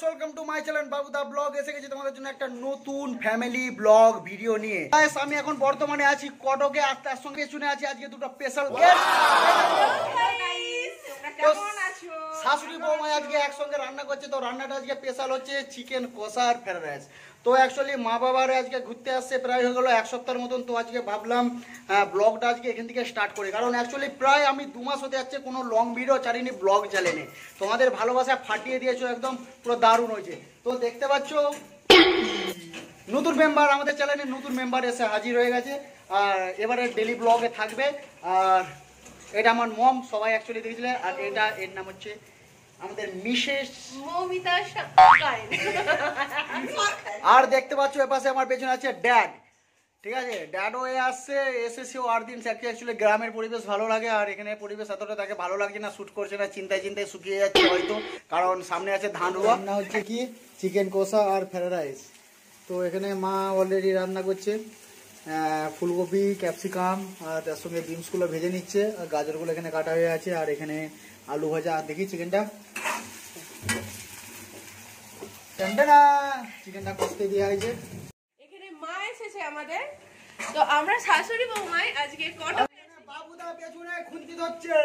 Welcome to my channel Babuda blog. এসে গেছি তোমাদের জন্য একটা নতুন ফ্যামিলি ব্লগ ভিডিও নিয়ে। আমি এখন বর্তমানে আছি কটকে, আর তার সঙ্গে শুনে আছি আজকে দুটো স্পেশাল গেস্ট। শাশুড়ি বৌমা আজকে একসঙ্গে রান্না করছে, তো রান্নাটা আজকে স্পেশাল হচ্ছে চিকেন কষা আর ফ্রাইড রাইস। তো অ্যাকচুয়ালি মা বাবার আজকে ঘুরতে আসছে, প্রায় হয়ে গেলো এক সপ্তাহের মতন। তো আজকে ভাবলাম ব্লগটা আজকে এখান থেকে স্টার্ট করি, কারণ অ্যাকচুয়ালি প্রায় আমি 2 মাস হতে যাচ্ছে কোনো লং ভিডিও চালিনি, ব্লগ চালিনি। তোমাদের ভালোবাসা ফাটিয়ে দিয়েছো, একদম পুরো দারুণ হয়েছে। তো দেখতে পাচ্ছ নতুন মেম্বার, আমাদের চ্যানেলে নতুন মেম্বার এসে হাজির হয়ে গেছে, আর এবারে ডেলি ব্লগে থাকবে। আর এটা আমার মম, সবাই অ্যাকচুয়ালি দেখেছিলে। আর এটা এর নাম হচ্ছে আমাদের মিসেস মৌমিতা। আর দেখতে পাচ্ছ এপাশে আমার পেছনে আছে ড্যাড, ঠিক আছে? ড্যাডও আসছে, এসেছেও 8 দিন। অ্যাকচুয়ালি গ্রামের পরিবেশ ভালো লাগে, আর এখানে পরিবেশ এতটা তাকে ভালো লাগছে না, শ্যুট করছে না, চিন্তায় চিন্তায় শুকিয়ে যাচ্ছে হয়তো, কারণ সামনে আছে ধান রোয়া। রান্না হচ্ছে কি চিকেন কষা আর ফ্রাইড রাইস। তো এখানে মা অলরেডি রান্না করছে ফুলকপি, ক্যাপসিকাম, আর তার সঙ্গে বিনসগুলো ভেজে নিচ্ছে, আর গাজরগুলো এখানে কাটা হয়ে আছে, আর এখানে আলু ভাজা। আর দেখি চিকেনটা চিকেনটা কষতে দেওয়া হয়েছে। এখানে মা এসেছে আমাদের, তো আমরা শাশুড়ি বৌমাই আজকে বাবুদা পেছনে খুঁজতে ধরছে।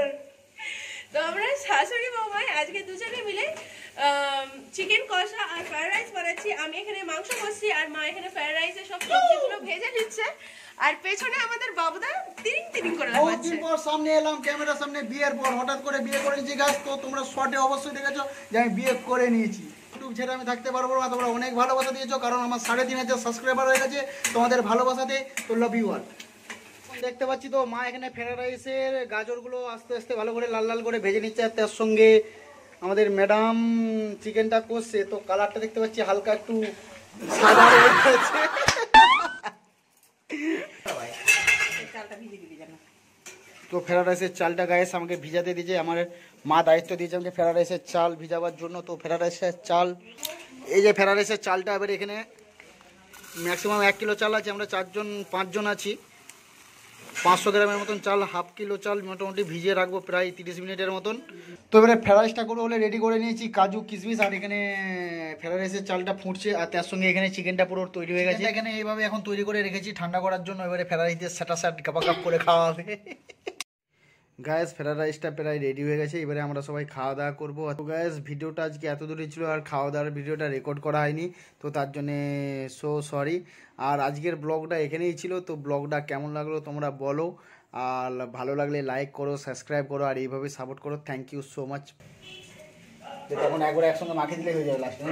তো আমরা শাশুড়ি বৌমাই আজকে দুজনে মিলে চিকেন কষা আর ফ্রাইড রাইস বানাচ্ছি। আমি এখানে মাংস কষছি, আর মা এখানে ফ্রাইড রাইসের সব সবজিগুলো ভেজে নিচ্ছে, আর পেছনে আমাদের বাবুদা তিরিং তিরিং করে লাগাচ্ছে। বহুদিন পর সামনে এলাম ক্যামেরার সামনে, বিয়ের পর হঠাৎ করে বিয়ে করে নিয়েছি গাছ। তো তোমরা শর্টে অবশ্যই দেখেছো যে আমি বিয়ে করে নিয়েছি। ইউটিউব ছেড়ে আমি থাকতে পারবো না, তোমরা অনেক ভালোবাসা দিয়েছো, কারণ আমার 3,500 সাবস্ক্রাইবার হয়ে গেছে তোমাদের ভালোবাসাতে। তো লাভ ইউ অল। দেখতে পাচ্ছি তো মা এখানে ফ্রাইড রাইসের গাজরগুলো আস্তে আস্তে ভালো করে লাল লাল করে ভেজে নিচ্ছে, আর তার সঙ্গে আমাদের ম্যাডাম চিকেনটা কষছে। তো কালারটা দেখতে পাচ্ছি হালকা একটু সাদা হয়ে গেছে। তো ফ্রাইড রাইসের চালটা গায়েস আমাকে ভিজাতে দিয়েছে, আমার মা দায়িত্ব দিয়েছে আমাকে ফ্রাইড রাইসের চাল ভিজাবার জন্য। তো ফ্রাইড রাইসের চাল, এই যে ফ্রাইড রাইসের চালটা, এবার এখানে ম্যাক্সিমাম 1 কিলো চাল আছে, আমরা 5জন আছি। 500 গ্রামের মতন চাল, হাফ কিলো চাল মোটামুটি ভিজিয়ে রাখবো প্রায় 30 মিনিটের মতন। তো এবারে ফ্রাইড রাইসটা করে হলে রেডি করে নিয়েছি কাজু কিশমিশ, আর এখানে ফ্রাইড রাইসের চালটা ফুটছে, আর তার সঙ্গে এখানে চিকেনটা পুরো তৈরি হয়ে গেছে। এখানে এইভাবে এখন তৈরি করে রেখেছি ঠান্ডা করার জন্য, এবারে ফ্রাইড রাইস দিয়ে স্যাটাস্যাট কাপা কাপ করে খাওয়া হবে। গায়েস ফ্রাইড রাইসটা প্রায় রেডি হয়ে গেছে, এবারে আমরা সবাই খাওয়া দাওয়া করবো। তো গায়েস ভিডিওটা আজকে এত দূরে ছিল, আর খাওয়া দাওয়ার ভিডিওটা রেকর্ড করা হয়নি, তো তার জন্যে সো সরি। আর আজকের ব্লগটা এখানেই ছিল। তো ব্লগটা কেমন লাগলো তোমরা বলো, আর ভালো লাগলে লাইক করো, সাবস্ক্রাইব করো, আর এইভাবে সাপোর্ট করো। Thank you so much. তখন একবার একসঙ্গে মাখিয়ে দিলে হয়ে যাবে লাস্টে।